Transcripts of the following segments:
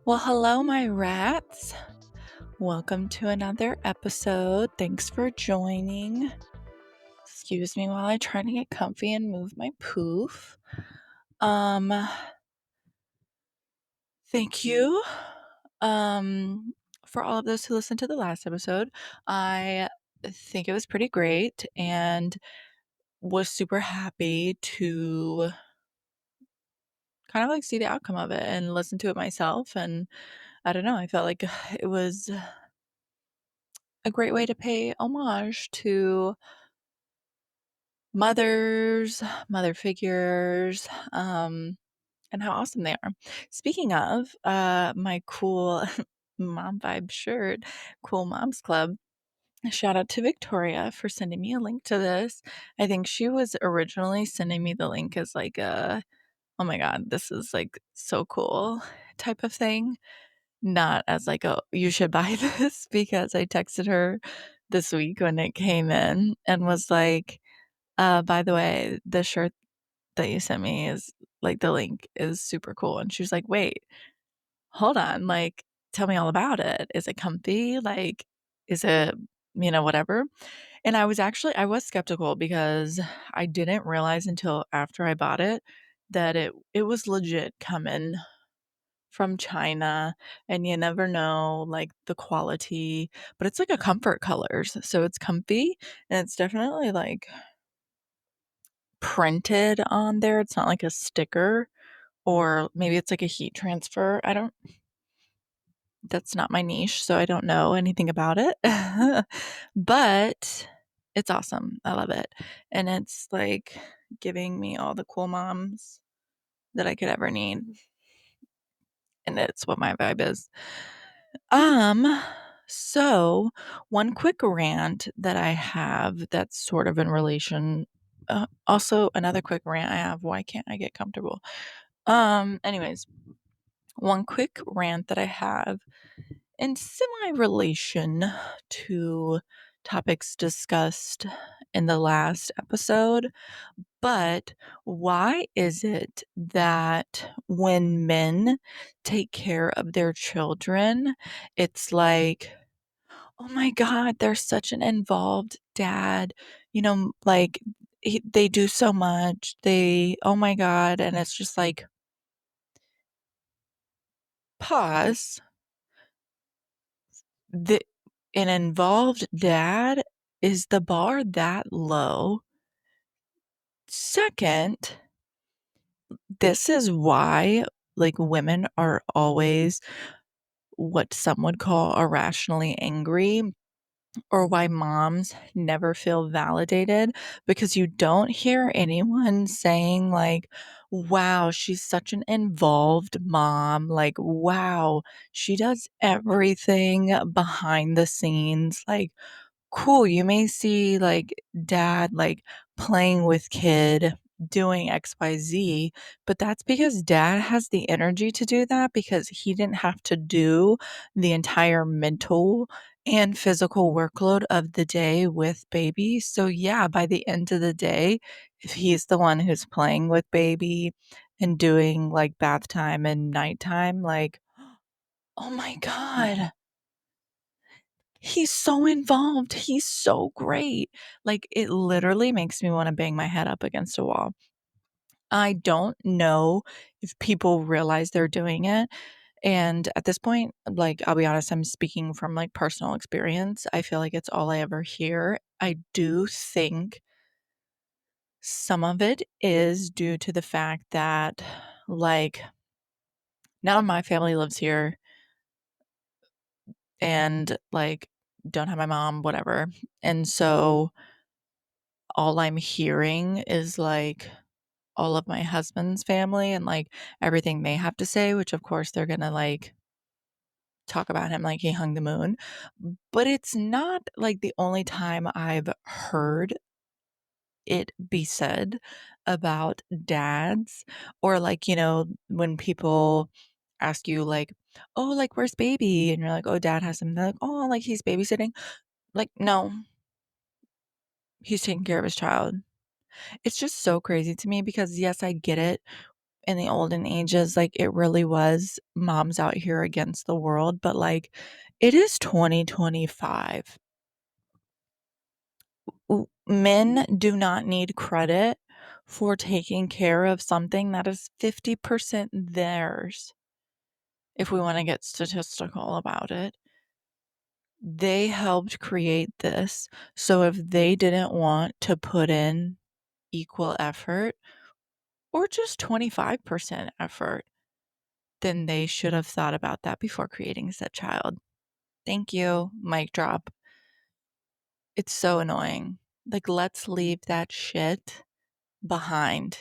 Well, hello, my rats. Welcome to another episode. Thanks for joining. Excuse me while I try to get comfy and move my poof. Um, Thank you. For all of those who listened to the last episode. I think it was pretty great and was super happy to kind of like see the outcome of it and listen to it myself. And I don't know, I felt like it was a great way to pay homage to mothers, mother figures, and how awesome they are. Speaking of, my cool mom vibe shirt, Cool Moms Club, shout out to Victoria for sending me a link to this. I think she was originally sending me the link as like a, oh my God, this is like so cool type of thing, not as like a, you should buy this, because I texted her this week when it came in and was like, by the way, the shirt that you sent me is like the link is super cool. And she was like, wait, hold on. Like, tell me all about it. Is it comfy? Like, is it, whatever? And I was skeptical because I didn't realize until after I bought it that it was legit coming from China, and you never know like the quality, but it's like a comfort colors. So it's comfy and it's definitely like printed on there. It's not like a sticker, or maybe it's like a heat transfer. I don't That's not my niche, so I don't know anything about it. But it's awesome. I love it. And it's like giving me all the cool moms that I could ever need. And it's what my vibe is. Um, so one quick rant that I have that's sort of in relation. Also, another quick rant I have. Why can't I get comfortable? Anyways, one quick rant that I have in semi relation to topics discussed in the last episode. But why is it that when men take care of their children, it's like, oh my God, they're such an involved dad? Like they do so much. Oh my God. And it's just like, pause. The, an involved dad, is the bar that low? Second, this is why like women are always what some would call irrationally angry, or why moms never feel validated, because you don't hear anyone saying like, wow, she's such an involved mom, like, wow, she does everything behind the scenes, like, cool, you may see like dad like playing with kid doing XYZ, but that's because dad has the energy to do that because he didn't have to do the entire mental and physical workload of the day with baby. So yeah, by the end of the day, if he's the one who's playing with baby and doing like bath time and nighttime, like, oh my God, he's so involved. He's so great. Like, it literally makes me want to bang my head up against a wall. I don't know if people realize they're doing it. And at this point, like, I'll be honest, I'm speaking from like personal experience. I feel like it's all I ever hear. I do think some of it is due to the fact that, like, none of my family lives here and, like, don't have my mom, whatever. And so all I'm hearing is like all of my husband's family and like everything they have to say, which of course they're gonna like talk about him like he hung the moon. But it's not like the only time I've heard it be said about dads, or like, when people ask you like, oh, like, where's baby? And you're like, oh, dad has him. They're like, oh, like he's babysitting. Like, no, he's taking care of his child. It's just so crazy to me because yes, I get it. in the olden ages, like, it really was moms out here against the world, but, like, it is 2025. Men do not need credit for taking care of something that is 50% theirs, if we wanna get statistical about it. They helped create this, so if they didn't want to put in equal effort or just 25% effort, then they should have thought about that before creating said child. Thank you, mic drop. It's so annoying. Like, let's leave that shit behind.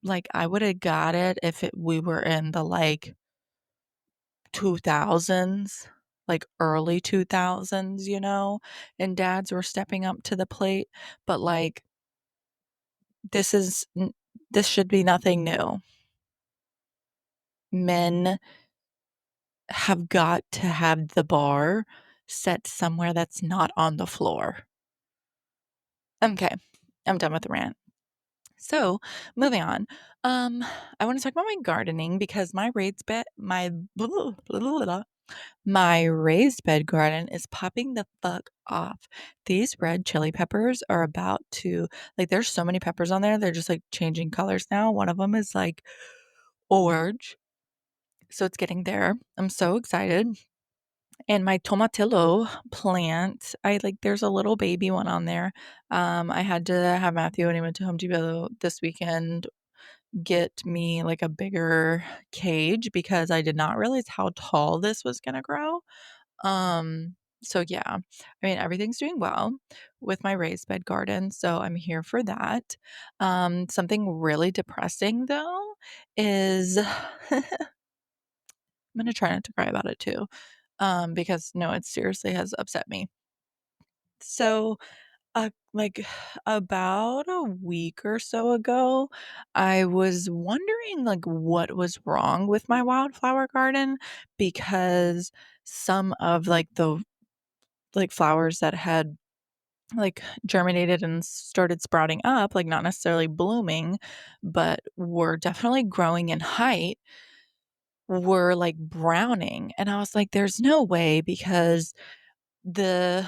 Like, I would have got it if we were in the, like, 2000s, like, early 2000s, and dads were stepping up to the plate, but, like, this is this should be nothing new. Men have got to have the bar set somewhere that's not on the floor. Okay, I'm done with the rant. So, moving on. I want to talk about my gardening because my raised bed garden is popping the fuck off. These red chili peppers are about to, like, there's so many peppers on there. They're just like changing colors now. One of them is like orange. So it's getting there. I'm so excited. And my tomatillo plant, there's a little baby one on there. I had to have Matthew when he went to Home Depot this weekend get me like a bigger cage because I did not realize how tall this was gonna grow. So yeah, I mean, everything's doing well with my raised bed garden, so I'm here for that. Something really depressing though is I'm gonna try not to cry about it too, because no, it seriously has upset me. So, like about a week or so ago, I was wondering like what was wrong with my wildflower garden because some of like the like flowers that had like germinated and started sprouting up, like not necessarily blooming, but were definitely growing in height, were like browning. And I was like, there's no way because the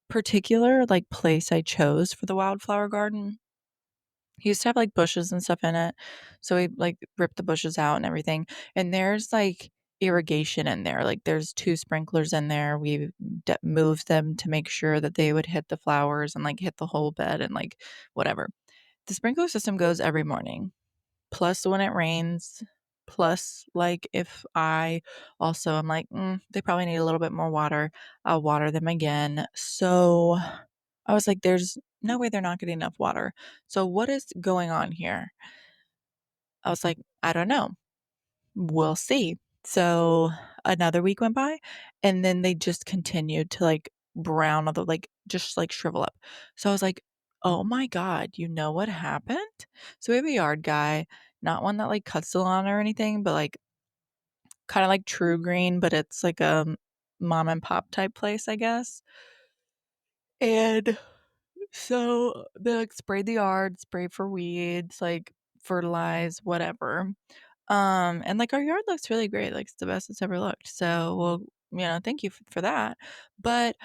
particular like place I chose for the wildflower garden he used to have like bushes and stuff in it. So he like ripped the bushes out and everything. And there's like irrigation in there. Like there's two sprinklers in there. We moved them to make sure that they would hit the flowers and like hit the whole bed and like whatever. The sprinkler system goes every morning, plus when it rains. Plus, like if I also am like, they probably need a little bit more water, I'll water them again. So I was like, there's no way they're not getting enough water. So what is going on here? I was like, I don't know. We'll see. So another week went by and then they just continued to like brown, although like just like shrivel up. So I was like, oh my God, you know what happened? So we have a yard guy, not one that like cuts the lawn or anything, but like kind of like True Green, but it's like a mom and pop type place, I guess. And so they like sprayed the yard, sprayed for weeds, like fertilize, whatever. And like our yard looks really great, like it's the best it's ever looked. So, well, thank you for that. But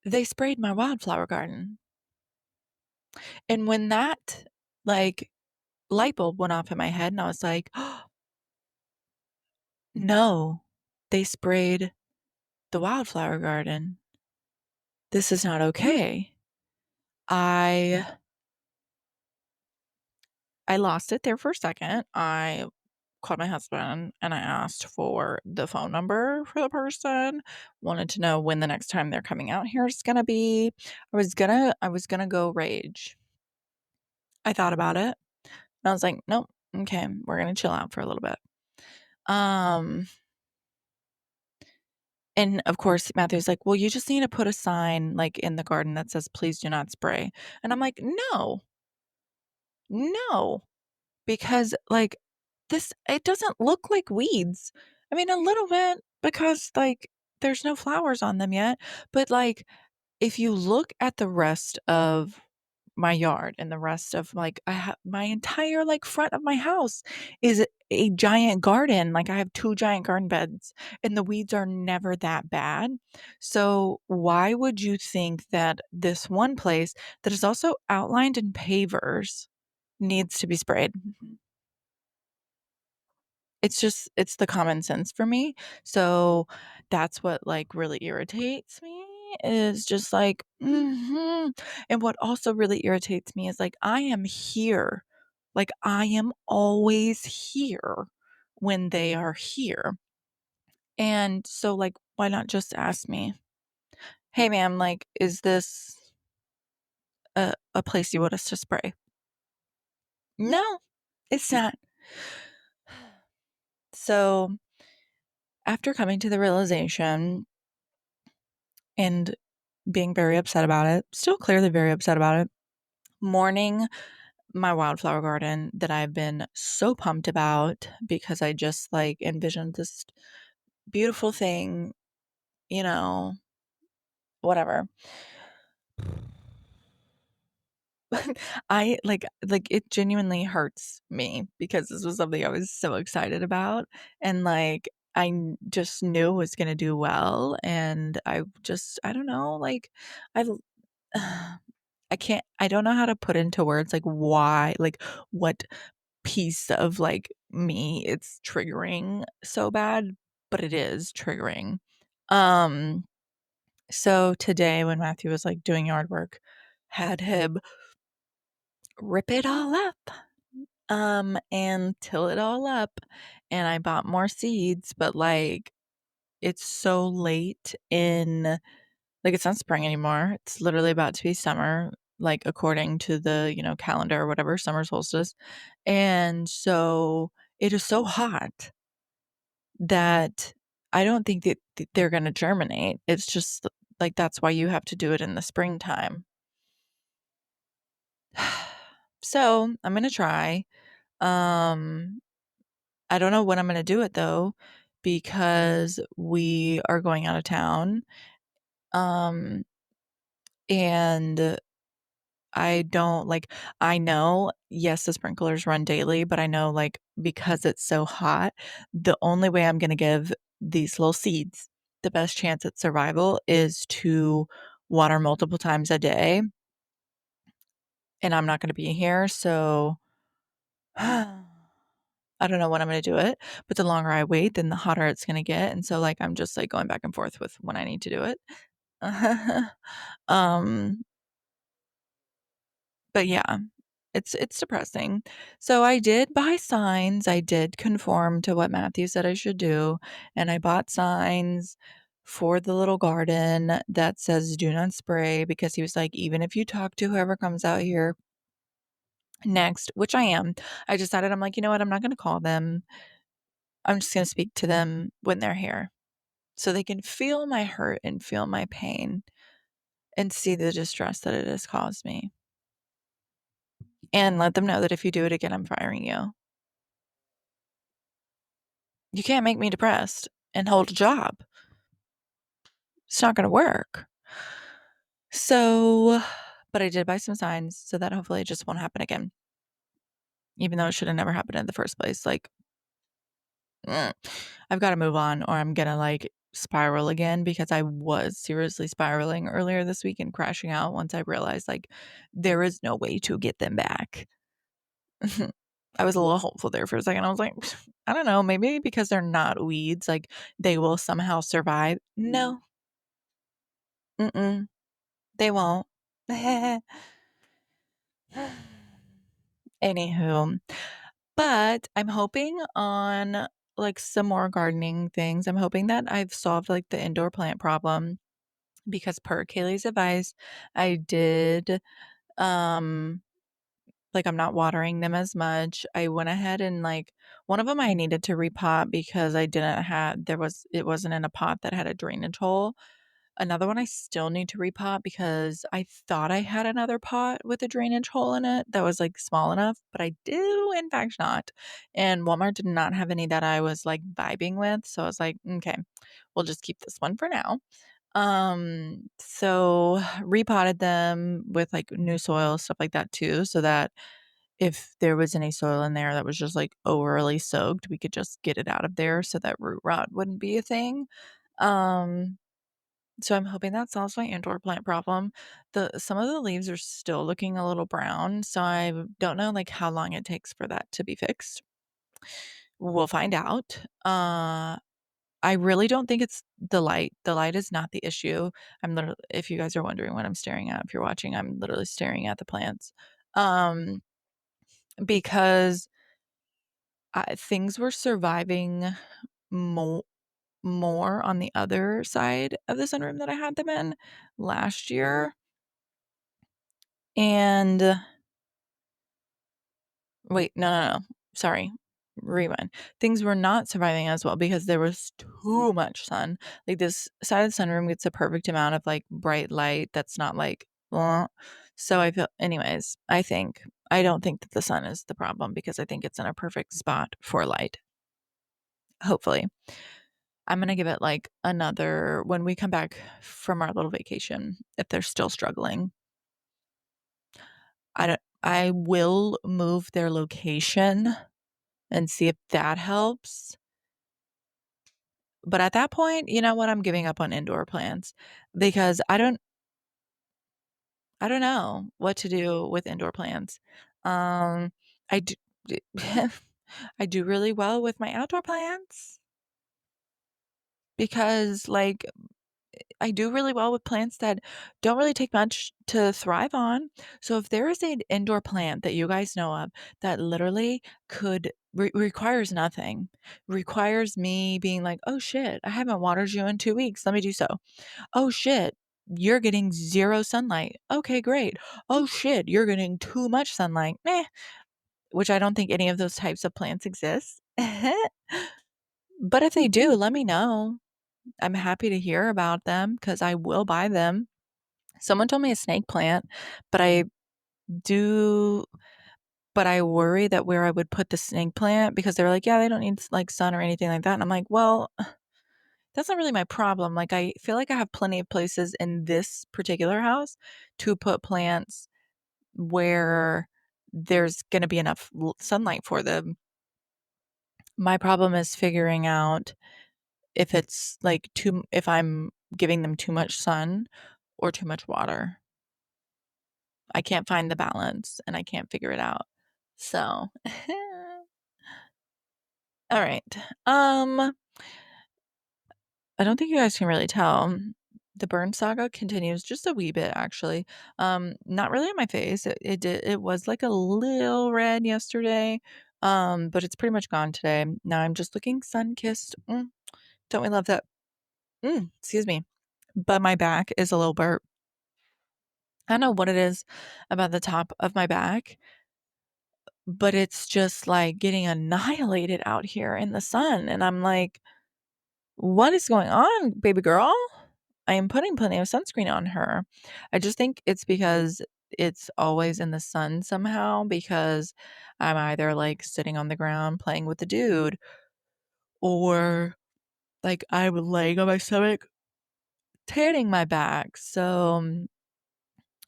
they sprayed my wildflower garden. And when that like light bulb went off in my head and I was like, oh, no, they sprayed the wildflower garden. This is not okay. I I lost it there for a second. I called my husband and I asked for the phone number for the person. Wanted to know when the next time they're coming out here is gonna be. I was gonna go rage. I thought about it. And I was like, nope, okay, we're gonna chill out for a little bit. Um and of course Matthew's like, well, you just need to put a sign like in the garden that says please do not spray. And I'm like, no, no. Because like this it doesn't look like weeds. I mean a little bit because like there's no flowers on them yet, but like if you look at the rest of my yard, and the rest of, like, my entire, like, front of my house is a giant garden. Like, I have 2 giant garden beds, and the weeds are never that bad. So, why would you think that this one place that is also outlined in pavers needs to be sprayed? It's the common sense for me. So that's what, like, really irritates me is just like, and what also really irritates me is, like, I am here. Like, I am always here when they are here. And so, like, why not just ask me, "Hey, ma'am, like, is this a place you want us to spray?" No, it's not. So, after coming to the realization and being very upset about it, still clearly very upset about it, mourning my wildflower garden that I've been so pumped about because I just, like, envisioned this beautiful thing, you know, whatever. It genuinely hurts me because this was something I was so excited about, and, like, just knew it was gonna do well, and I don't know, like, I I don't know how to put into words, like, why, like, what piece of, like, me it's triggering so bad, but it is triggering. Um, so today when Matthew was, like, doing yard work, had him rip it all up, and till it all up, and I bought more seeds, but, like, it's so late in, like, it's not spring anymore. It's literally about to be summer, like, according to the, calendar or whatever, summer solstice. And so it is so hot that I don't think that they're gonna germinate. It's just like that's why you have to do it in the springtime. So I'm gonna try. Um, I don't know when I'm gonna do it though, because we are going out of town. Um, and I don't like I know, yes, the sprinklers run daily, but I know, like, because it's so hot, the only way I'm gonna give these little seeds the best chance at survival is to water multiple times a day, and I'm not gonna be here, so I don't know when I'm gonna do it, but the longer I wait, then the hotter it's gonna get, and so, like, I'm just, like, going back and forth with when I need to do it. Um But yeah, it's depressing. So I did buy signs, I did conform to what Matthew said I should do, and I bought signs for the little garden that says "Do not spray," because he was like, "Even if you talk to whoever comes out here next," which I am. I decided I'm like, "You know what? I'm not gonna call them. I'm just gonna speak to them when they're here, so they can feel my hurt and feel my pain and see the distress that it has caused me, and let them know that if you do it again, I'm firing you." You can't make me depressed and hold a job. It's not gonna work. So, but I did buy some signs so that hopefully it just won't happen again, even though it should have never happened in the first place. Like, mm, I've got to move on or I'm gonna, like, spiral again because I was seriously spiraling earlier this week and crashing out once I realized, like, there is no way to get them back. I was a little hopeful there for a second. I was like, I don't know, maybe because they're not weeds, like, they will somehow survive. No, mm-mm. They won't. Anywho, but I'm hoping on, like, some more gardening things. I'm hoping that I've solved, like, the indoor plant problem because per Kaylee's advice, I did, um like, I'm not watering them as much. I went ahead and, like, one of them I needed to repot because I didn't have it wasn't in a pot that had a drainage hole. Another one I still need to repot because I thought I had another pot with a drainage hole in it that was, like, small enough, but I do in fact not. And Walmart did not have any that I was, like, vibing with, so I was like, "Okay, we'll just keep this one for now." So repotted them with like new soil, stuff like that too, so that if there was any soil in there that was just like overly soaked, we could just get it out of there so that root rot wouldn't be a thing. Um, so I'm hoping that solves my indoor plant problem. Some of the leaves are still looking a little brown, so I don't know like how long it takes for that to be fixed. We'll find out. I really don't think it's the light. The light is not the issue. I'm literally, if you guys are wondering what I'm staring at, if you're watching, I'm literally staring at the plants. Um, because things were surviving mo- more on the other side of the sunroom that I had them in last year. And wait, no. Sorry. Rewind. Things were not surviving as well because there was too much sun. Like this side of the sunroom gets a perfect amount of like bright light that's not like, so I feel, anyways, I don't think that the sun is the problem because I think it's in a perfect spot for light. Hopefully. I'm going to give it like another, when we come back from our little vacation, if they're still struggling, I will move their location and see if that helps. But at that point, you know what? I'm giving up on indoor plants because I don't know what to do with indoor plants. Um, I do, I do really well with my outdoor plants because like I do really well with plants that don't really take much to thrive on. So if there is an indoor plant that you guys know of that literally could requires nothing, requires me being like, "Oh shit, I haven't watered you in 2 weeks. Let me do so." "Oh shit, you're getting zero sunlight." "Okay, great." "Oh shit, you're getting too much sunlight." Meh, which I don't think any of those types of plants exist. But if they do, let me know. I'm happy to hear about them because I will buy them. Someone told me a snake plant, but do, I worry that where I would put the snake plant because they're like, yeah, they don't need like sun or anything like that. And I'm like, well, that's not really my problem. Like, I feel like I have plenty of places in this particular house to put plants where there's going to be enough sunlight for them. My problem is figuring out if it's like if I'm giving them too much sun or too much water. I can't find the balance and I can't figure it out. So, all right. I don't think you guys can really tell. The burn saga continues just a wee bit actually. Not really on my face. It was like a little red yesterday. But it's pretty much gone today. Now I'm just looking sun-kissed. Don't we love that? Excuse me. But my back is a little burnt. I don't know what it is about the top of my back, but it's just like getting annihilated out here in the sun. And I'm like, what is going on, baby girl? I am putting plenty of sunscreen on her. I just think it's because it's always in the sun somehow because I'm either like sitting on the ground playing with the dude or like I'm laying on my stomach tanning my back. So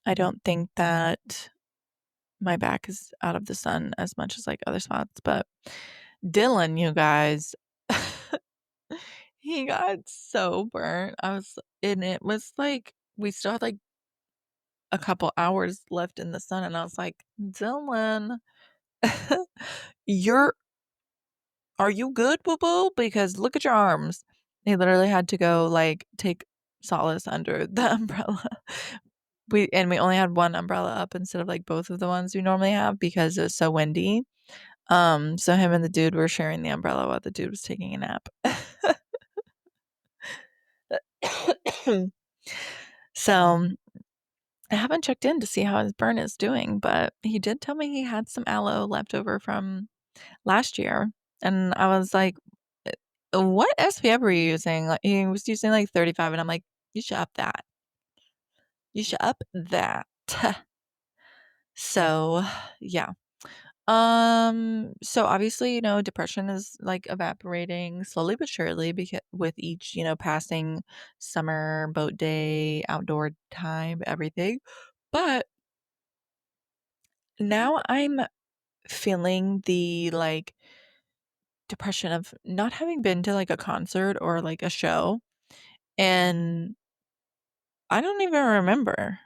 I don't think that my back is out of the sun as much as like other spots. But Dylan, you guys, he got so burnt. And it was like, we still had like a couple hours left in the sun. And I was like, Dylan, you're, are you good, boo boo? Because look at your arms. He literally had to go like take solace under the umbrella. We only had one umbrella up instead of like both of the ones we normally have because it was so windy. So him and the dude were sharing the umbrella while the dude was taking a nap. So I haven't checked in to see how his burn is doing, but he did tell me he had some aloe left over from last year. And I was like, what SPF were you using? Like, he was using like 35, and I'm like, you should up that. You should up that. So, yeah. So obviously, depression is like evaporating slowly but surely because with each, passing summer, boat day, outdoor time, everything. But now I'm feeling the like depression of not having been to like a concert or like a show, and I don't even remember.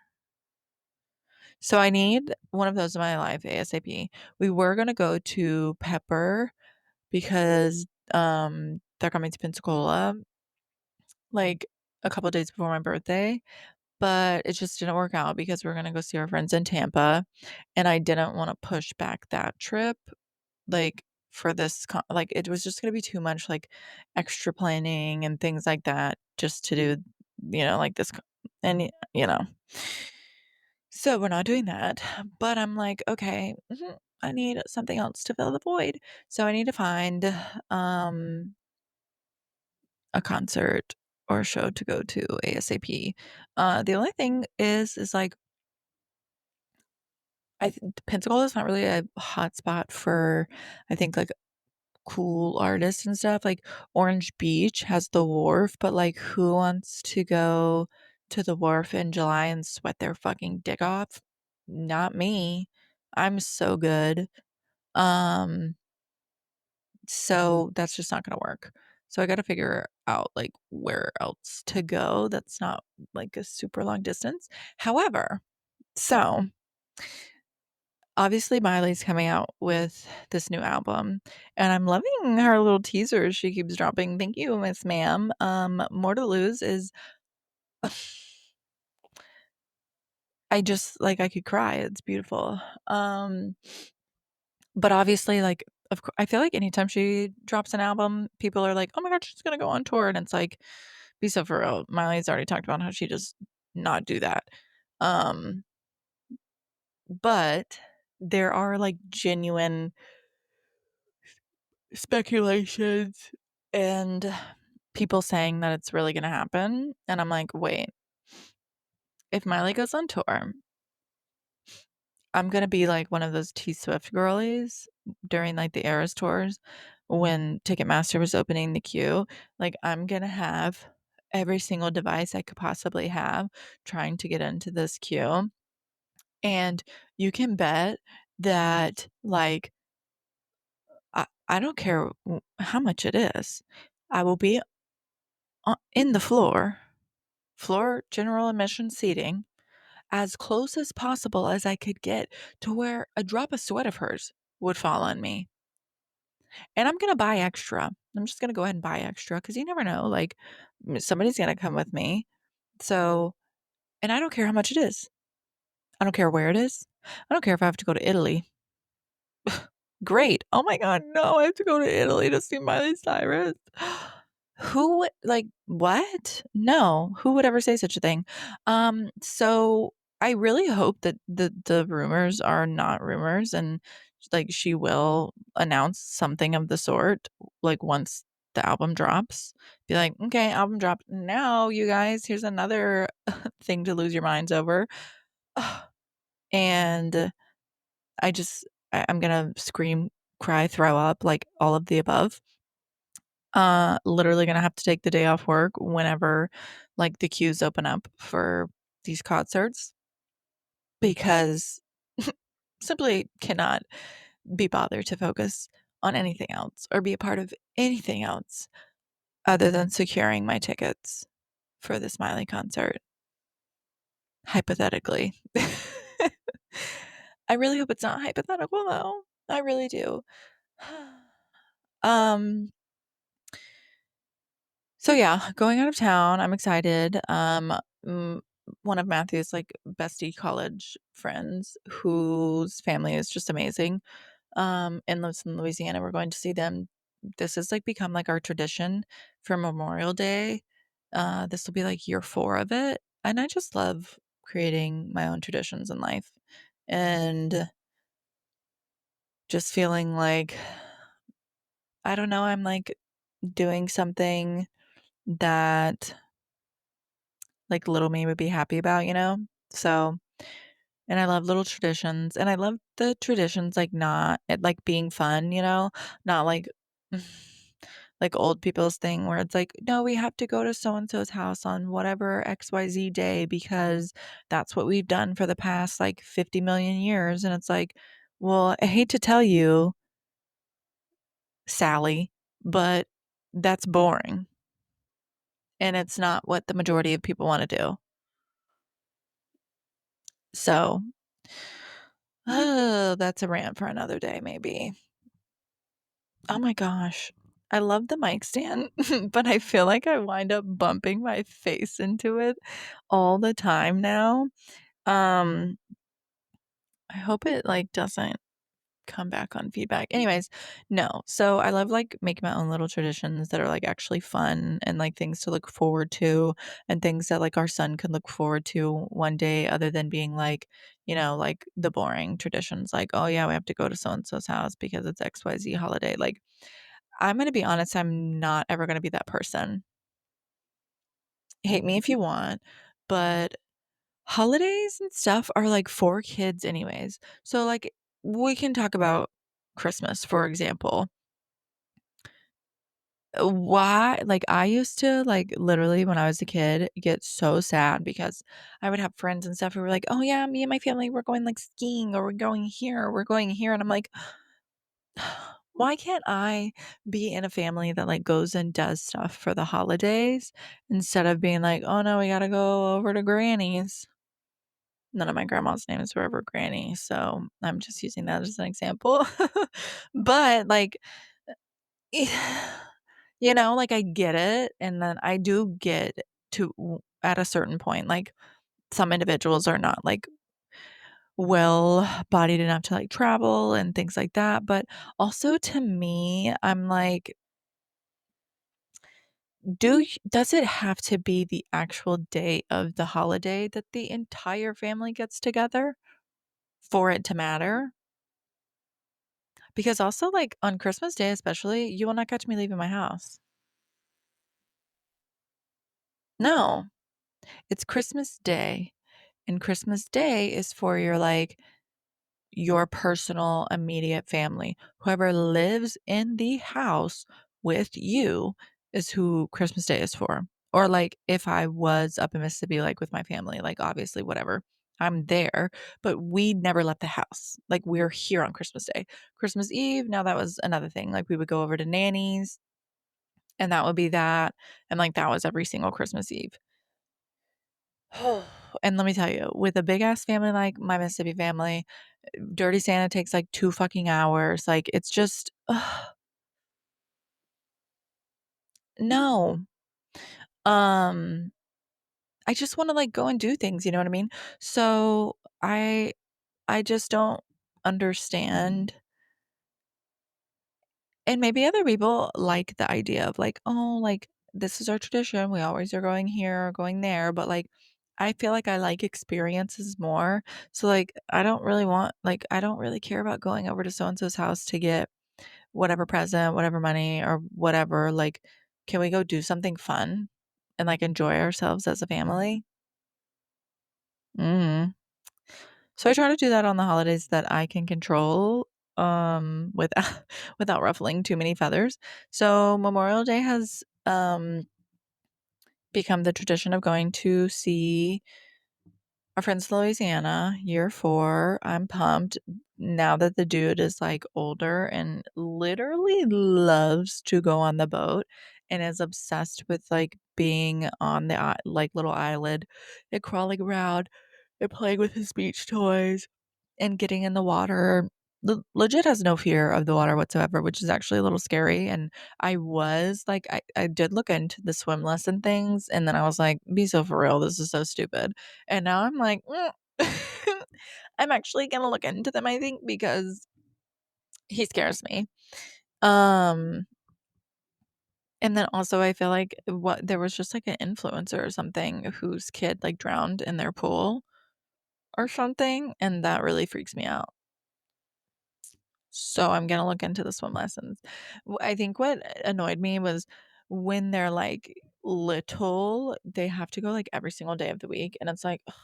So I need one of those in my life ASAP. We were gonna go to Pepper because they're coming to Pensacola like a couple days before my birthday, but it just didn't work out because we're gonna go see our friends in Tampa, and I didn't want to push back that trip like for this like it was just gonna be too much like extra planning and things like that just to do like this and so we're not doing that, but I'm like, okay, I need something else to fill the void. So I need to find um a concert or a show to go to ASAP. The only thing is like Pensacola is not really a hot spot for I think like cool artists and stuff. Like Orange Beach has the wharf, but like who wants to go to the wharf in July and sweat their fucking dick off? Not me. I'm so good. Um, so that's just not gonna work. So I gotta figure out like where else to go that's not like a super long distance. However, so obviously Miley's coming out with this new album and I'm loving her little teasers she keeps dropping. Thank you, Miss Ma'am. More to Lose is I just like I could cry. It's beautiful. But obviously like of course I feel like anytime she drops an album, people are like, "Oh my god, she's gonna go on tour." And it's like, be so for real. Miley's already talked about how she does not do that. Um, but there are like genuine speculations and people saying that it's really gonna happen. And I'm like, wait, if Miley goes on tour, I'm gonna be like one of those T Swift girlies during like the Eras tours when Ticketmaster was opening the queue. Like, I'm gonna have every single device I could possibly have trying to get into this queue. And you can bet that, like, I don't care how much it is, I will be in the floor general admission seating as close as possible as I could get to where a drop of sweat of hers would fall on me. And I'm going to buy extra. I'm just going to go ahead and buy extra because you never know. Like, somebody's going to come with me. So, and I don't care how much it is. I don't care where it is. I don't care if I have to go to Italy. Great. Oh my God. No, I have to go to Italy to see Miley Cyrus. Who, like, what? No, who would ever say such a thing? So I really hope that the rumors are not rumors and like she will announce something of the sort, like once the album drops. Be like, okay, album dropped. Now, you guys, here's another thing to lose your minds over. And I'm gonna scream, cry, throw up, like all of the above. Literally gonna have to take the day off work whenever like the queues open up for these concerts because simply cannot be bothered to focus on anything else or be a part of anything else other than securing my tickets for the Smiley concert. Hypothetically. I really hope it's not hypothetical though. I really do. um So yeah, going out of town, I'm excited. Mm, One of Matthew's like bestie college friends whose family is just amazing. And lives in Louisiana. We're going to see them. This has like become like our tradition for Memorial Day. This will be like year 4 of it. And I just love creating my own traditions in life and just feeling like I don't know, I'm like doing something that like little me would be happy about, you know? So And I love little traditions, and I love the traditions, like, not like, being fun, Not like old people's thing where it's like, "No, we have to go to so and so's house on whatever XYZ day because that's what we've done for the past, like, 50,000,000 years," and it's like, "Well, I hate to tell you, Sally, but that's boring, and it's not what the majority of people wanna do." So, that's a rant for another day, maybe. Oh my gosh. I love the mic stand, but I feel like I wind up bumping my face into it all the time now. Um, I hope it, like, doesn't come back on feedback. Anyways, no. So I love, like, making my own little traditions that are, like, actually fun and, like, things to look forward to and things that, like, our son can look forward to one day other than being, like, like, the boring traditions, like, "Oh, yeah, we have to go to so and so's house because it's XYZ holiday." Like, I'm gonna be honest, I'm not ever gonna be that person. Hate me if you want, but holidays and stuff are, like, for kids anyways. So, like, we can talk about Christmas, for example. Why like, I used to, like, literally, when I was a kid, get so sad because I would have friends and stuff who were like, "Oh, yeah, me and my family, we're going, like, skiing, or we're going here, or we're going here," and I'm like, why can't I be in a family that, like, goes and does stuff for the holidays instead of being like, "Oh, no, we gotta go over to Granny's." None of my grandma's names were ever Granny, so I'm just using that as an example. But, like, like, I get it, and then I do get at a certain point, like, some individuals are not, like, well-bodied enough to, like, travel and things like that, but also to me, I'm like, does it have to be the actual day of the holiday that the entire family gets together for it to matter? Because also, like, on Christmas Day especially, you will not catch me leaving my house. No, it's Christmas Day, and Christmas Day is for your personal immediate family. Whoever lives in the house with you is who Christmas Day is for. Or, like, if I was up in Mississippi, like, with my family, like, obviously, whatever, I'm there, but we never left the house. Like, we're here on Christmas Day. Christmas Eve, now that was another thing. Like, we would go over to Nanny's, and that would be that. And, like, that was every single Christmas Eve. And let me tell you, with a big ass family like my Mississippi family, Dirty Santa takes, like, 2 fucking hours, like, it's just no. Um, I just wanna, like, go and do things, you know what I mean? So, I just don't understand, and maybe other people like the idea of, like, "Oh, like, this is our tradition, we always are going here or going there," but, like, I feel like I like experiences more, so, like, I don't really care about going over to so and so's house to get whatever present, whatever money, or whatever, like, can we go do something fun and, like, enjoy ourselves as a family? Mhm. So I try to do that on the holidays that I can control, without without ruffling too many feathers. So Memorial Day has, become the tradition of going to see our friends in Louisiana, year 4. I'm pumped now that the dude is, like, older and literally loves to go on the boat and is obsessed with, like, being on the like, little island and crawling around and playing with his beach toys and getting in the water. Legit has no fear of the water whatsoever, which is actually a little scary, and I did look into the swim lesson things, and then I was like, "Be so for real, this is so stupid." And now I'm like, I'm actually gonna look into them, I think, because he scares me. Um, and then also I feel like there was just, like, an influencer or something whose kid, like, drowned in their pool or something, and that really freaks me out. So I'm gonna look into the swim lessons. I think what annoyed me was when they're, like, little, they have to go, like, every single day of the week, and it's like, ugh,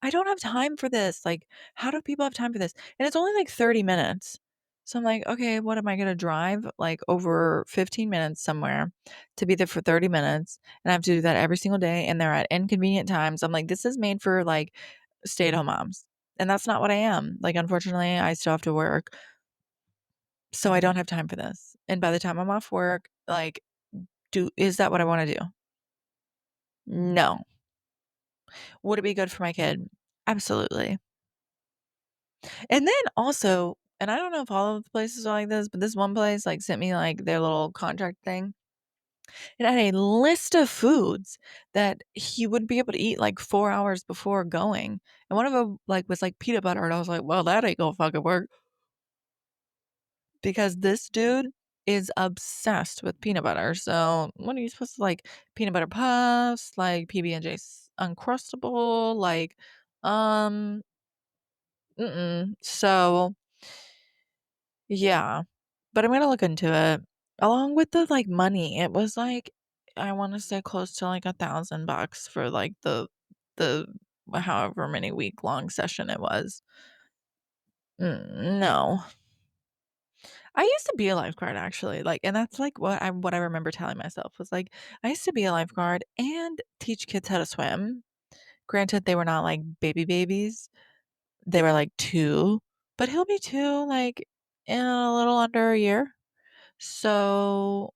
I don't have time for this. Like, how do people have time for this? And it's only like 30 minutes. So I'm like, okay, what am I going to drive like over 15 minutes somewhere to be there for 30 minutes? And I have to do that every single day. And they're at inconvenient times. I'm like, this is made for like stay at home moms. And that's not what I am. Like, unfortunately, I still have to work. So I don't have time for this. And by the time I'm off work, like, is that what I want to do? No. Would it be good for my kid? Absolutely. And then also, and I don't know if all of the places are like this, but this one place like sent me like their little contract thing. It had a list of foods that he would be able to eat like 4 hours before going. And one of them like was like peanut butter. And I was like, well, that ain't gonna fucking work. Because this dude is obsessed with peanut butter. So what are you supposed to like? Peanut butter puffs, like PB&J Uncrustable, like um so yeah. But I'm gonna look into it. Along with the like money, it was like I want to say close to like $1,000 for like the however many week long session it was. No. I used to be a lifeguard actually, like, and that's like what I remember telling myself was like, I used to be a lifeguard and teach kids how to swim. Granted, they were not like baby babies. They were like 2, but he'll be 2 like in a little under a year. So,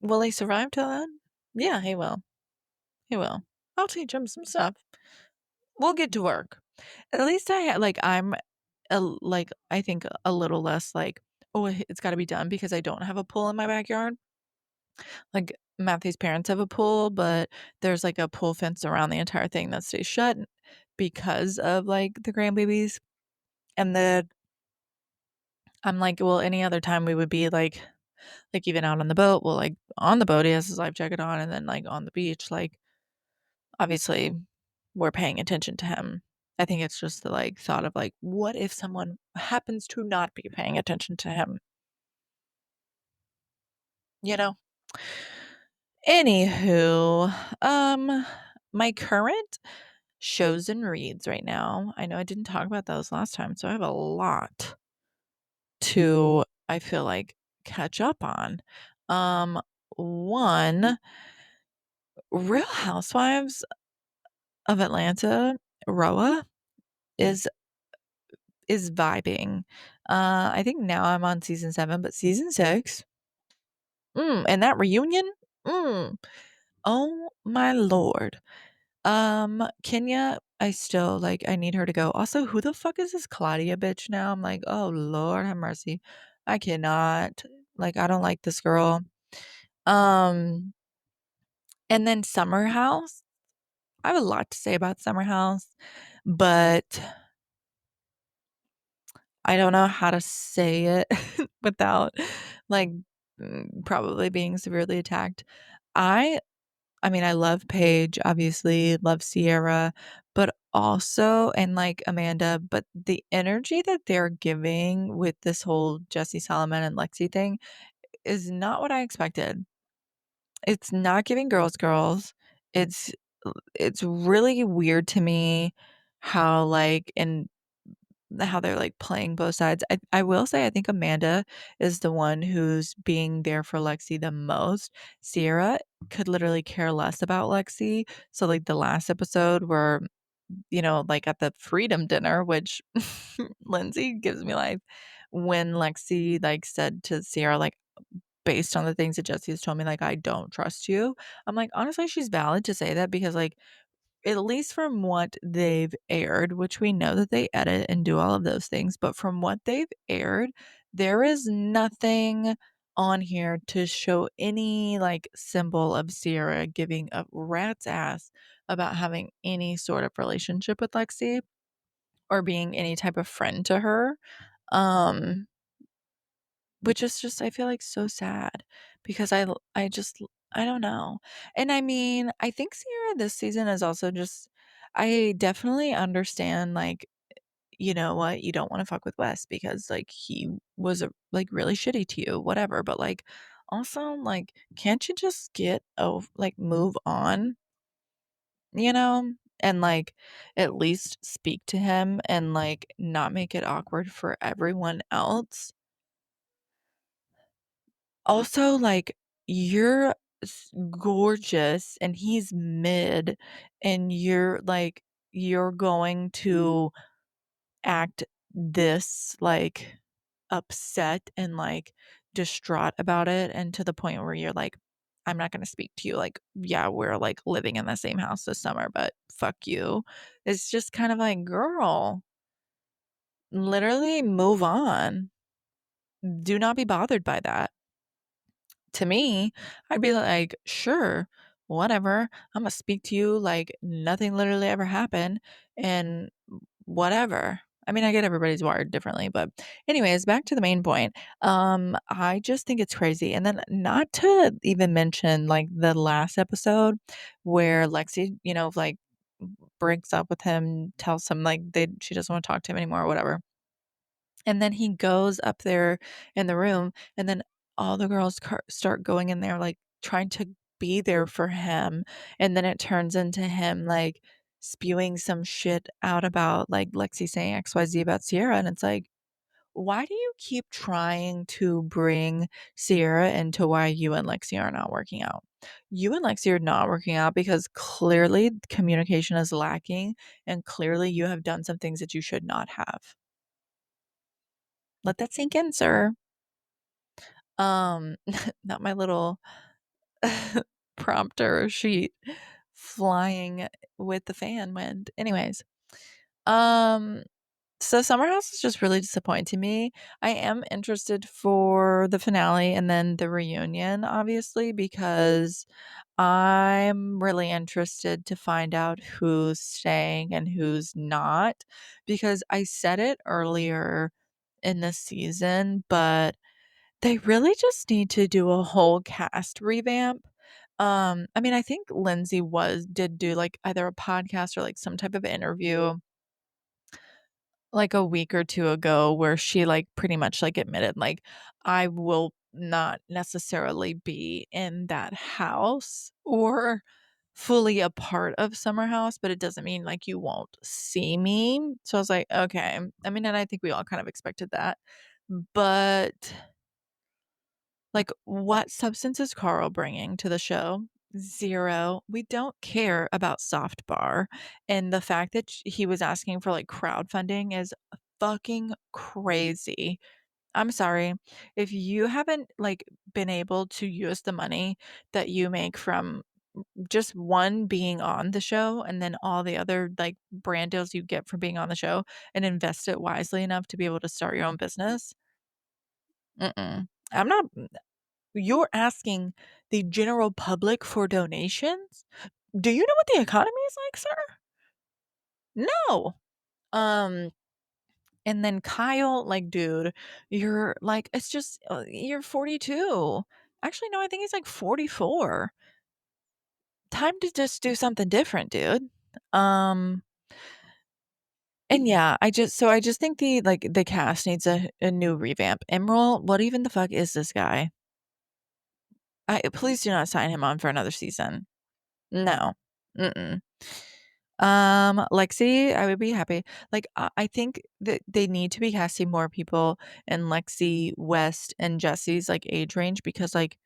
will he survive till then? Yeah, he will. He will. I'll teach him some stuff. We'll get to work. At least I'm like I think a little less like, oh, it's got to be done because I don't have a pool in my backyard. Like Matthew's parents have a pool, but there's like a pool fence around the entire thing that stays shut because of like the grandbabies. And then I'm like, well, any other time we would be like even out on the boat, well, like on the boat he has his life jacket on, and then like on the beach, like obviously we're paying attention to him. I think it's just the like thought of like, what if someone happens to not be paying attention to him? You know? Anywho, my current shows and reads right now. I know I didn't talk about those last time, so I have a lot to, I feel like, catch up on. One, Real Housewives of Atlanta, Roa is vibing. I think now I'm on season 7, but season 6, and that reunion, mm, oh my lord. Kenya, I still like I need her to go. Also, who the fuck is this Claudia bitch now? I'm like, "Oh Lord, have mercy." I cannot. Like, I don't like this girl. Um, and then Summer House. I have a lot to say about Summer House, but I don't know how to say it without like probably being severely attacked. I I mean, I love Paige, obviously, love Sierra, but also and like Amanda, but the energy that they're giving with this whole Jesse Solomon and Lexi thing is not what I expected. It's not giving girls girls. It's it's really weird to me how like and how they're like playing both sides. I will say I think Amanda is the one who's being there for Lexi the most. Sierra could literally care less about Lexi. So like the last episode where, like at the freedom dinner, which Lindsay gives me life, when Lexi like said to Sierra, like, based on the things that Jesse has told me, like, I don't trust you. I'm like, honestly, she's valid to say that because like at least from what they've aired, which we know that they edit and do all of those things, but from what they've aired, there is nothing on here to show any like symbol of Sierra giving a rat's ass about having any sort of relationship with Lexi or being any type of friend to her. Um, which is just I feel like so sad because I just I don't know. And I mean, I think Sierra this season is also just I definitely understand like you know what, you don't want to fuck with Wes because like he was like really shitty to you, whatever, but like also like can't you just get like move on? you know, and like at least speak to him and like not make it awkward for everyone else. Also, like, you're gorgeous and he's mid, and you're going to act this like upset and like distraught about it, and to the point where you're like, I'm not going to speak to you. Like, yeah, we're like living in the same house this summer, but fuck you. It's just kind of like, girl, literally move on. Do not be bothered by that. To me, I'd be like, sure, whatever. I'm gonna speak to you like nothing literally ever happened and whatever. I mean, I get everybody's wired differently, but anyways, back to the main point. I just think it's crazy. And then not to even mention like the last episode where Lexi, like breaks up with him, tells him like she doesn't want to talk to him anymore or whatever. And then he goes up there in the room, and then all the girls start going in there, like, trying to be there for him, and then it turns into him, like, spewing some shit out about, like, Lexi saying XYZ about Sierra, and it's like, why do you keep trying to bring Sierra into why you and Lexi are not working out? You and Lexi are not working out because clearly communication is lacking, and clearly you have done some things that you should not have. Let that sink in, sir. Not my little prompter sheet flying with the fan wind. Anyways, um, so Summer House is just really disappointing me. I am interested for the finale and then the reunion, obviously, because I'm really interested to find out who's staying and who's not. Because I said it earlier in the season, but they really just need to do a whole cast revamp. I mean, I think Lindsay did do like either a podcast or like some type of interview like a week or two ago where she like pretty much like admitted like I will not necessarily be in that house or fully a part of Summer House, but it doesn't mean like you won't see me. So I was like, okay. I mean, and I think we all kind of expected that. But like, what substance is Carl bringing to the show? Zero. We don't care about soft bar. And the fact that he was asking for like crowdfunding is fucking crazy. I'm sorry. If you haven't like been able to use the money that you make from just one being on the show and then all the other like brand deals you get from being on the show and invest it wisely enough to be able to start your own business. I'm not. You're asking the general public for donations? Do you know what the economy is like, sir? No. Um, and then Kyle, like, dude, you're like, it's just, you're 42. Actually, no, I think he's like 44. Time to just do something different, dude. Um, and yeah, I just think the cast needs a new revamp. Emerald, what even the fuck is this guy? Please do not sign him on for another season. No. Mm-mm. Lexi, I would be happy. Like, I think that they need to be casting more people in Lexi, West, and Jesse's like age range because, like,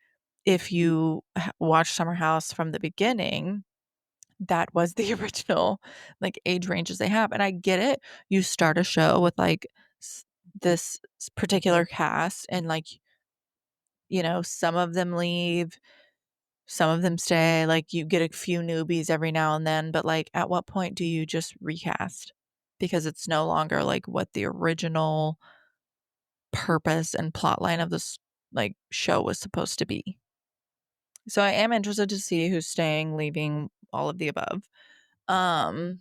if you watch Summer House from the beginning, that was the original like age ranges they have, and I get it. You start a show with like this particular cast, and like some of them leave, some of them stay, like, you get a few newbies every now and then, but, like, at what point do you just recast? Because it's no longer, like, what the original purpose and plotline of this, like, show was supposed to be. So I am interested to see who's staying, leaving, all of the above. Um,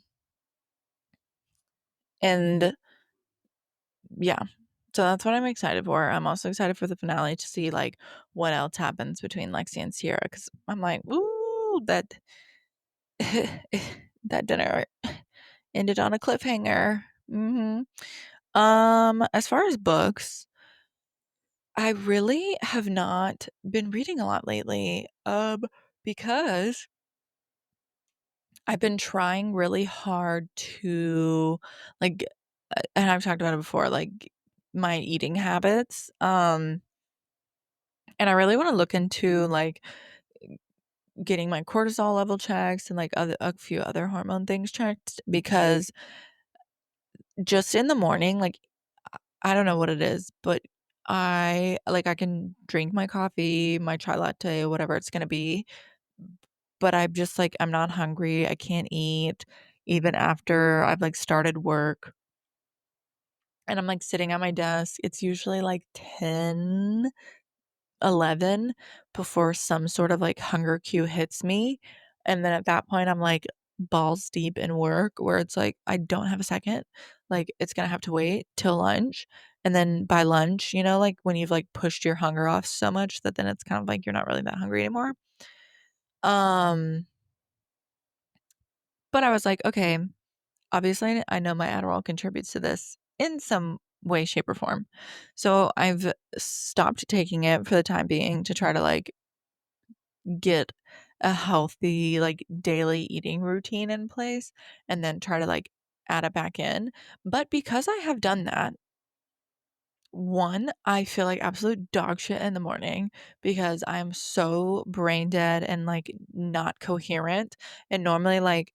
and yeah. So that's what I'm excited for. I'm also excited for the finale to see, like, what else happens between Lexi and Sierra because 'cause I'm like, "Ooh, that that dinner ended on a cliffhanger." As far as books, I really have not been reading a lot lately, because I've been trying really hard to, like, and I've talked about it before, like, my eating habits, and I really wanna look into, like, getting my cortisol level checked and, like, a few other hormone things checked because just in the morning, like, I don't know what it is, but I can drink my coffee, my chai latte, whatever it's gonna be, but I'm just, like, I'm not hungry, I can't eat even after I've, like, started work, and I'm, like, sitting at my desk. It's usually, like, 10, 11 before some sort of, like, hunger cue hits me, and then at that point, I'm, like, balls deep in work where it's, like, I don't have a second, like, it's gonna have to wait till lunch, and then by lunch, like, when you've, like, pushed your hunger off so much that then it's kind of, like, you're not really that hungry anymore. Um, but I was, like, "Okay, obviously, I know my Adderall contributes to this in some way, shape, or form." So I've stopped taking it for the time being to try to, like, get a healthy, like, daily eating routine in place and then try to, like, add it back in. But because I have done that, one, I feel like absolute dog shit in the morning because I'm so brain dead and, like, not coherent. And normally, like,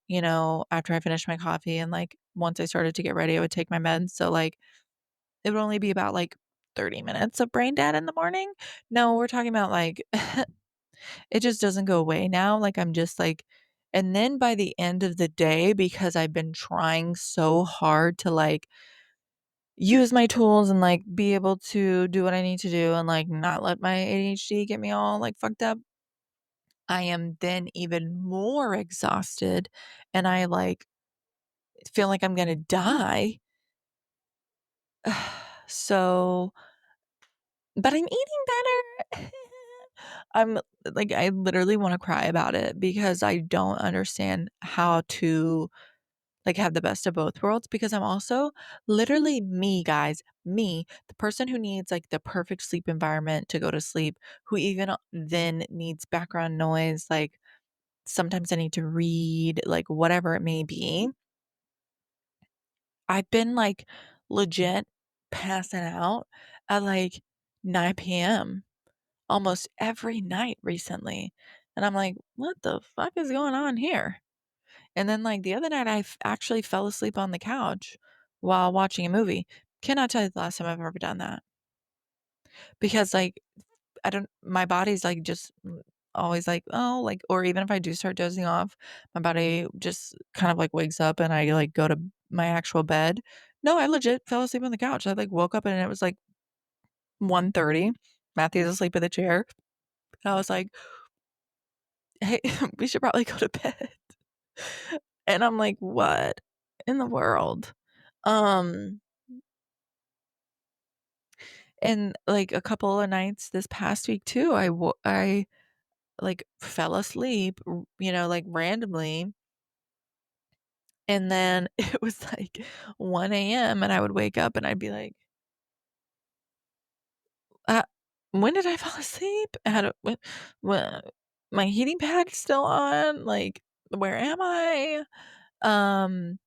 after I finish my coffee and, like, once I started to get ready, I would take my meds. So, like, it would only be about, like, 30 minutes of brain dead in the morning. No, we're talking about, like, it just doesn't go away now. Like, I'm just like, and then by the end of the day, because I've been trying so hard to, like, use my tools and, like, be able to do what I need to do and, like, not let my ADHD get me all, like, fucked up, I am then even more exhausted and I, like, feel like I'm gonna die. So, but I'm eating better. I'm like, I literally wanna cry about it because I don't understand how to, like, have the best of both worlds because I'm also literally me, guys, me, the person who needs, like, the perfect sleep environment to go to sleep, who even then needs background noise, like, sometimes I need to read, like, whatever it may be. I've been, like, legit passing out at, like, 9 PM almost every night recently, and I'm like, "What the fuck is going on here?" And then, like, the other night, actually fell asleep on the couch while watching a movie. Cannot tell you the last time I've ever done that because, like, I don't my body's, like, just always like, "Oh," like, or even if I do start dozing off, my body just kind of, like, wakes up and I, like, go to my actual bed. No, I legit fell asleep on the couch. I, like, woke up and it was, like, 1:30. Matthew's asleep in the chair. And I was like, "Hey, we should probably go to bed." And I'm like, "What in the world?" Um And, like, a couple of nights this past week too, I, like, fell asleep, like, randomly, and then it was, like, 1 AM, and I would wake up and I'd be like, "Uh, when did I fall asleep? How do what my heating pad's still on? Like, where am I?" Um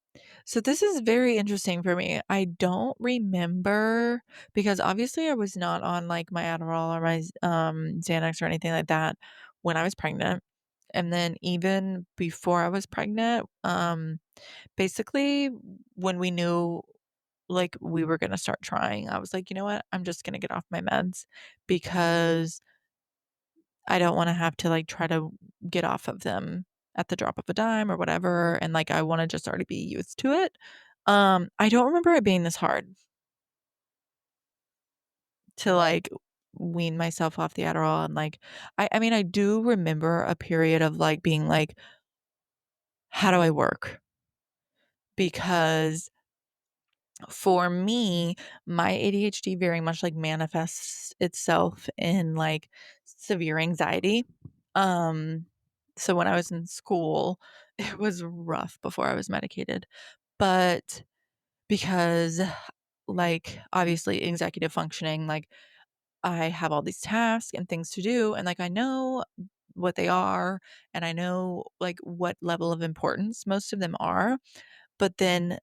So this is very interesting for me. I don't remember because obviously I was not on, like, my Adderall or my Xanax or anything like that when I was pregnant. And then even before I was pregnant, basically when we knew, like, we were gonna start trying, I was like, "You know what? I'm just gonna get off my meds because I don't wanna have to, like, try to get off of them at the drop of a dime or whatever, and, like, I wanna just already be used to it." I don't remember it being this hard to, like, wean myself off the Adderall and, like, I mean, I do remember a period of, like, being like, "How do I work?" Because for me, my ADHD very much, like, manifests itself in, like, severe anxiety. Um, so when I was in school, it was rough before I was medicated, but because, like, obviously executive functioning, like, I have all these tasks and things to do, and, like, I know what they are, and I know, like, what level of importance most of them are, but then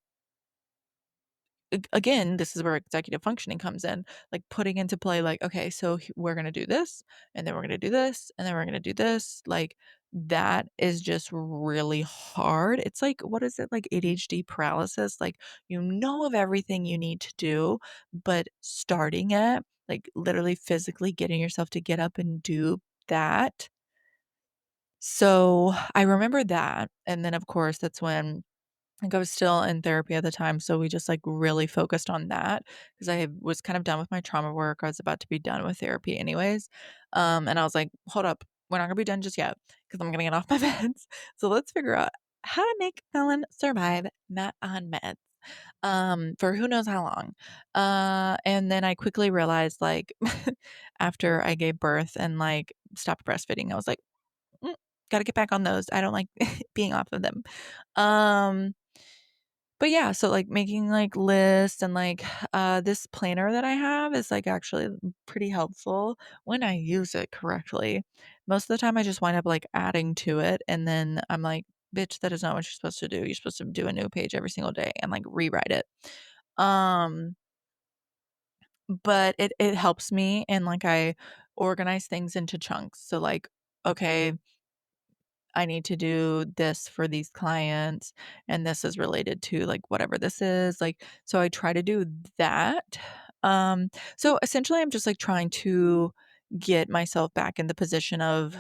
again, this is where executive functioning comes in, like putting into play, like, okay, so we're going to do this, and then we're going to do this, and then we're going to do this. Like, that is just really hard. It's like, what is it, like ADHD paralysis? Like, you know of everything you need to do, but starting it, like literally physically getting yourself to get up and do that. So I remember that. And then, of course, that's when like, I was still in therapy at the time, so we just, like, really focused on that because I was kind of done with my trauma work. I was about to be done with therapy anyways, and I was like, "Hold up, we're not gonna be done just yet because 'cause I'm gonna get off my meds. So let's figure out how to make Ellen survive not on meds, for who knows how long." And then I quickly realized, like, after I gave birth and, like, stopped breastfeeding, I was like, "Mm, gotta get back on those. I don't like being off of them." Um but yeah, so, like, making, like, lists and, like, this planner that I have is, like, actually pretty helpful when I use it correctly. Most of the time, I just wind up, like, adding to it, and then I'm like, "Bitch, that is not what you're supposed to do. You're supposed to do a new page every single day and, like, rewrite it." Um, but it helps me, and, like, I organize things into chunks. So, like, okay, I need to do this for these clients, and this is related to, like, whatever this is, like, so I try to do that. Um, so essentially, I'm just, like, trying to get myself back in the position of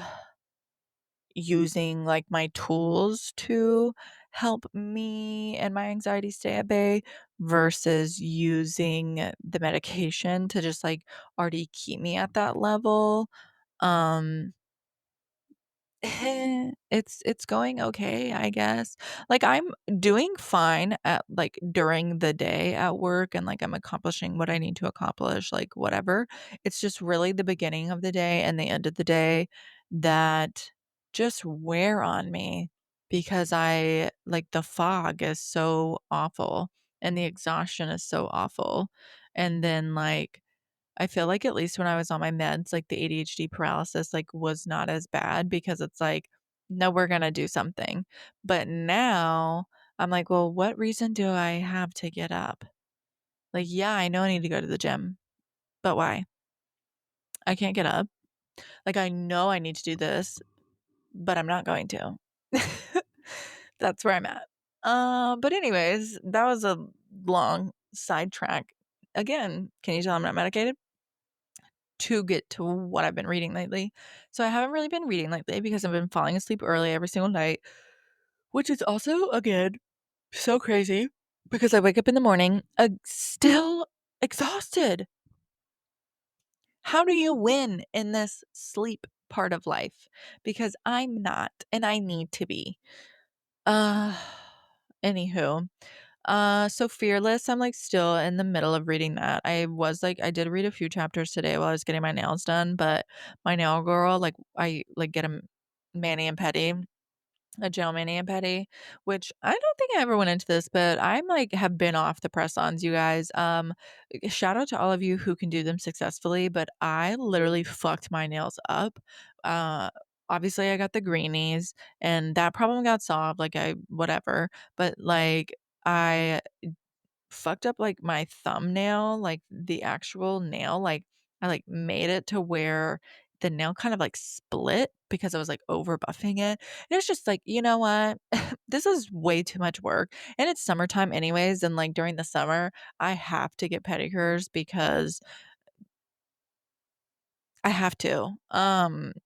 using, like, my tools to help me and my anxiety stay at bay versus using the medication to just, like, already keep me at that level. Um it's going okay, I guess. Like, I'm doing fine at, like, during the day at work, and, like, I'm accomplishing what I need to accomplish, like, whatever. It's just really the beginning of the day and the end of the day that just wear on me because the fog is so awful and the exhaustion is so awful. And then, like, I feel like at least when I was on my meds, like, the ADHD paralysis, like, was not as bad because it's like, "No, we're gonna do something." But now I'm like, "Well, what reason do I have to get up?" Like, yeah, I know I need to go to the gym, but why? I can't get up. Like, I know I need to do this, but I'm not going to. That's where I'm at. But anyways, that was a long sidetrack. Again, can you tell I'm not medicated? To get to what I've been reading lately. So I haven't really been reading lately because I've been falling asleep early every single night, which is also, again, so crazy because I wake up in the morning still exhausted. How do you win in this sleep part of life? Because I'm not, and I need to be. Uh, Anywho, so Fearless, I'm, like, still in the middle of reading that. I did read a few chapters today while I was getting my nails done, but my nail girl, like, I, like, get a mani and pedi, a gel mani and pedi, which I don't think I ever went into this, but I'm, like, have been off the press-ons, you guys. Shout out to all of you who can do them successfully, but I literally fucked my nails up. Uh, Obviously, I got the greenies, and that problem got solved, like, I whatever, but, like, I fucked up, like, my thumbnail, like, the actual nail, like, I, like, made it to where the nail kind of, like, split because I was, like, over buffing it, and it's just like, "You know what? This is way too much work," and it's summertime anyways, and, like, during the summer, I have to get pedicures because I have to.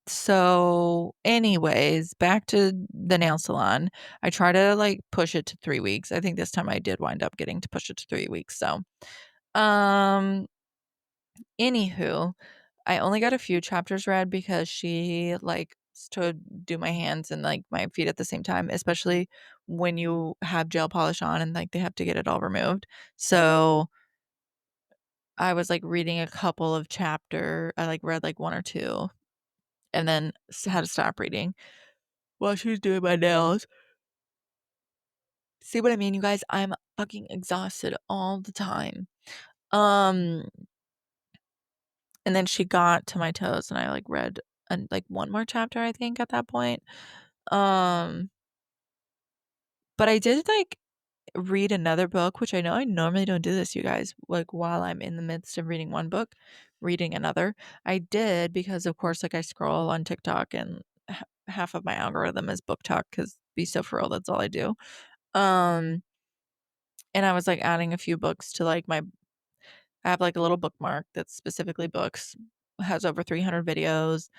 So anyways, back to the nail salon. I try to, like, push it to 3 weeks. I think this time I did wind up getting to push it to 3 weeks, so, um, anywho, I only got a few chapters read because she likes to do my hands and, like, my feet at the same time, especially when you have gel polish on and, like, they have to get it all removed. So I was, like, reading a couple of I, like, read, like, 1 or 2 and then had to stop reading while she was doing my nails. See what I mean, you guys? I'm fucking exhausted all the time. Um, and then she got to my toes and I, like, read like one more chapter, I think, at that point. Um, but I did like read another book, which I know I normally don't do this, you guys. Like while I'm in the midst of reading one book, reading another. I did because, of course, like I scroll on TikTok and half of my algorithm is book talk because be so for real, that's all I do. Um, and I was like adding a few books to like I have like a little bookmark that's specifically books, has over 300 videos.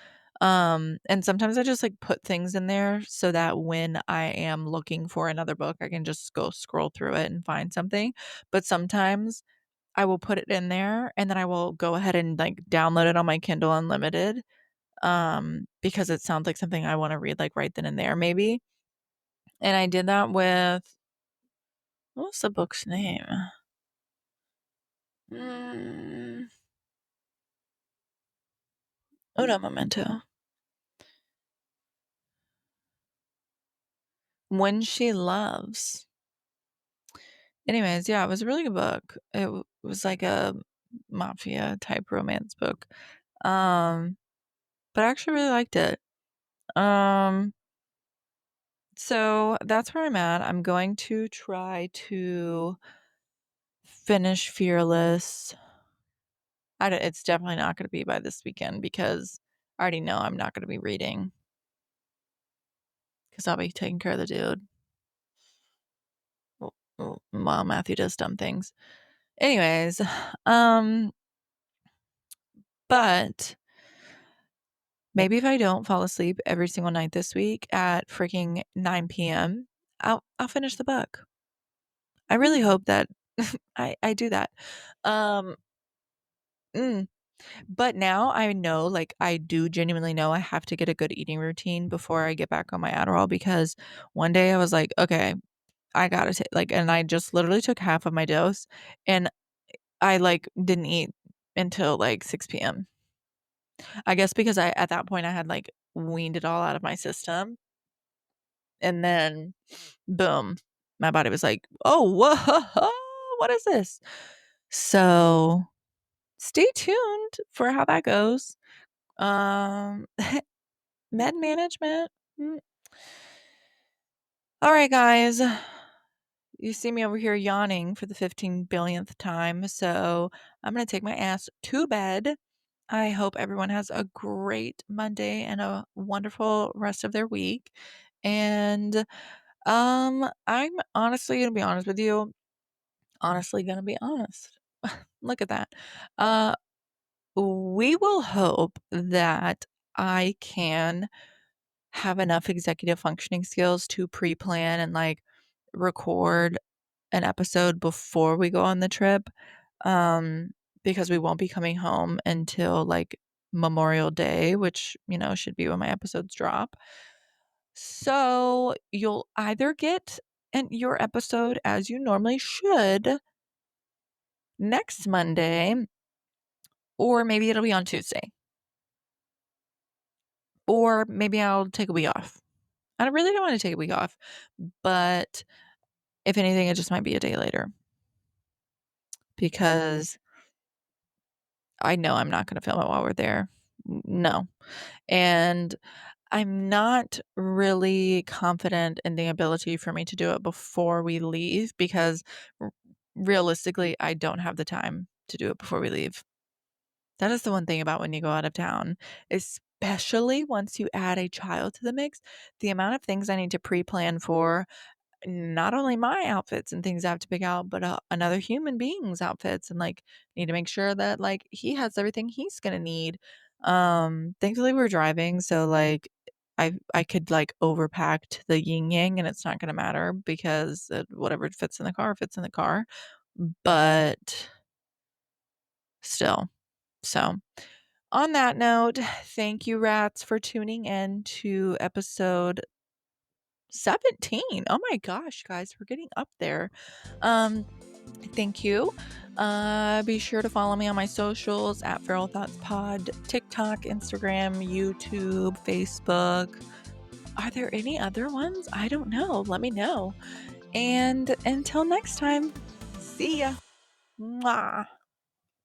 And sometimes I just like put things in there so that when I am looking for another book, I can just go scroll through it and find something. But sometimes I will put it in there and then I will go ahead and like download it on my Kindle Unlimited because it sounds like something I want to read like right then and there maybe. And I did that with what's the book's name? Mm, Una Momento. When She Loves. Anyways, yeah, it was a really good book. It was like a mafia type romance book. But I actually really liked it. Um, so that's where I'm at. I'm going to try to finish Fearless. It's definitely not going to be by this weekend because I already know I'm not going to be reading because I'll be taking care of the dude while Matthew does dumb things. Anyways, um, but maybe if I don't fall asleep every single night this week at freaking 9 p.m., I'll finish the book. I really hope that I do that. Um, mm, but now I know, like, I do genuinely know I have to get a good eating routine before I get back on my Adderall because one day I was like, okay, I gotta take, like, and I just literally took half of my dose and I, like, didn't eat until, like, 6 p.m. I guess because at that point, I had, like, weaned it all out of my system. And then, boom, my body was like, "Oh, whoa, what is this?" So, stay tuned for how that goes. Um, med management. Mm. All right, guys. You see me over here yawning for the 15 billionth time, so I'm gonna take my ass to bed. I hope everyone has a great Monday and a wonderful rest of their week. And I'm honestly gonna be honest with you. Honestly gonna be honest. Look at that. Uh, we will hope that I can have enough executive functioning skills to pre-plan and like record an episode before we go on the trip. Because we won't be coming home until like Memorial Day, which, should be when my episodes drop. So you'll either get your episode as you normally should next Monday, or maybe it'll be on Tuesday, or maybe I'll take a week off. I really don't want to take a week off, but if anything, it just might be a day later because I know I'm not going to film it while we're there. No. And I'm not really confident in the ability for me to do it before we leave because realistically, I don't have the time to do it before we leave. That is the one thing about when you go out of town, especially once you add a child to the mix, the amount of things I need to pre-plan for not only my outfits and things I have to pick out, but another human being's outfits and like need to make sure that like he has everything he's gonna need. Thankfully we're driving, so like I could like overpack to the yin yang and it's not gonna matter because whatever fits in the car fits in the car. But still, so on that note, thank you, rats, for tuning in to episode 17. Oh my gosh, guys, we're getting up there. Thank you. Be sure to follow me on my socials at Feral Thoughts Pod, TikTok, Instagram, YouTube, Facebook. Are there any other ones? I don't know. Let me know. And until next time, see ya. Mwah.